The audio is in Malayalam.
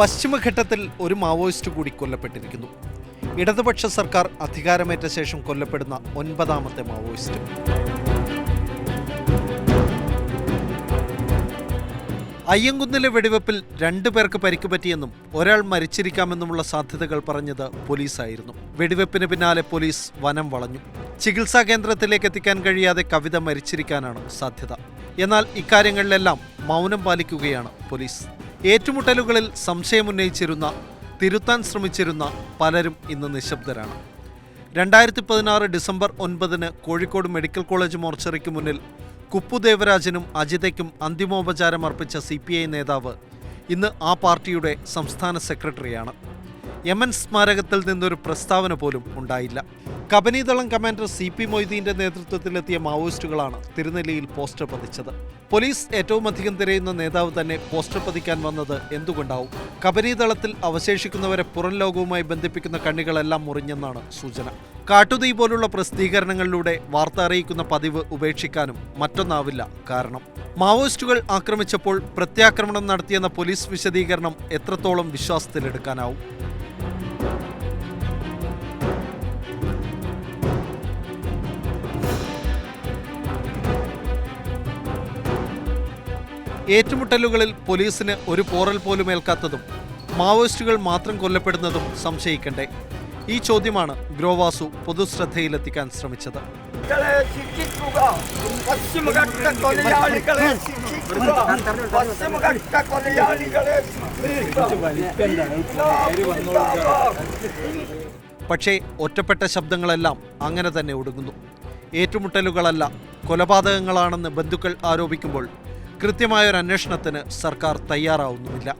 പശ്ചിമഘട്ടത്തിൽ ഒരു മാവോയിസ്റ്റ് കൂടി കൊല്ലപ്പെട്ടിരിക്കുന്നു. ഇടതുപക്ഷ സർക്കാർ അധികാരമേറ്റ ശേഷം കൊല്ലപ്പെടുന്ന 9ാമത്തെ മാവോയിസ്റ്റ്. അയ്യങ്കുന്നിലെ വെടിവെപ്പിൽ 2 പേർക്ക് പരിക്ക് പറ്റിയെന്നും ഒരാൾ മരിച്ചിരിക്കാമെന്നുമുള്ള സാധ്യതകൾ പറഞ്ഞത് പോലീസായിരുന്നു. വെടിവെപ്പിന് പിന്നാലെ പോലീസ് വനം വളഞ്ഞു. ചികിത്സാ കേന്ദ്രത്തിലേക്ക് എത്തിക്കാൻ കഴിയാതെ കവിത മരിച്ചിരിക്കാനാണ് സാധ്യത. എന്നാൽ ഇക്കാര്യങ്ങളിലെല്ലാം മൗനം പാലിക്കുകയാണ് പോലീസ്. ഏറ്റുമുട്ടലുകളിൽ സംശയമുന്നയിച്ചിരുന്ന, തിരുത്താൻ ശ്രമിച്ചിരുന്ന പലരും ഇന്ന് നിശബ്ദരാണ്. 2016 ഡിസംബർ 9 കോഴിക്കോട് മെഡിക്കൽ കോളേജ് മോർച്ചറിക്ക് മുന്നിൽ കുപ്പുദേവരാജനും അജിതയ്ക്കും അന്തിമോപചാരം അർപ്പിച്ച CPI നേതാവ് ഇന്ന് ആ പാർട്ടിയുടെ സംസ്ഥാന സെക്രട്ടറിയാണ്. യമൻ സ്മാരകത്തിൽ നിന്നൊരു പ്രസ്താവന പോലും ഉണ്ടായില്ല. കബനിദളം കമാൻഡർ CP മൊയ്തീന്റെ നേതൃത്വത്തിലെത്തിയ മാവോയിസ്റ്റുകളാണ് തിരുനെല്ലിയിൽ പോസ്റ്റർ പതിച്ചത്. പോലീസ് ഏറ്റവുമധികം തിരയുന്ന നേതാവ് തന്നെ പോസ്റ്റർ പതിക്കാൻ വന്നത് എന്തുകൊണ്ടാവും? കബനിദളത്തിൽ അവശേഷിക്കുന്നവരെ പുറം ലോകവുമായി ബന്ധിപ്പിക്കുന്ന കണ്ണികളെല്ലാം മുറിഞ്ഞെന്നാണ് സൂചന. കാട്ടുതീ പോലുള്ള പ്രസിദ്ധീകരണങ്ങളിലൂടെ വാർത്ത അറിയിക്കുന്ന പതിവ് ഉപേക്ഷിക്കാനും മറ്റൊന്നാവില്ല കാരണം. മാവോയിസ്റ്റുകൾ ആക്രമിച്ചപ്പോൾ പ്രത്യാക്രമണം നടത്തിയെന്ന പോലീസ് വിശദീകരണം എത്രത്തോളം വിശ്വാസത്തിലെടുക്കാനാവും? ഏറ്റുമുട്ടലുകളിൽ പോലീസിന് ഒരു പോറൽ പോലും ഏൽക്കാത്തതും മാവോയിസ്റ്റുകൾ മാത്രം കൊല്ലപ്പെടുന്നതും സംശയിക്കണ്ടേ? ഈ ചോദ്യമാണ് ഗ്രോവാസു പൊതുശ്രദ്ധയിലെത്തിക്കാൻ ശ്രമിച്ചത്. പക്ഷേ ഒറ്റപ്പെട്ട ശബ്ദങ്ങളെല്ലാം അങ്ങനെ തന്നെ ഒടുങ്ങുന്നു. ഏറ്റുമുട്ടലുകളല്ല, കൊലപാതകങ്ങളാണെന്ന് ബന്ധുക്കൾ ആരോപിക്കുമ്പോൾ കൃത്യമായൊരു അന്വേഷണത്തിന് സർക്കാർ തയ്യാറാവുന്നുമില്ല.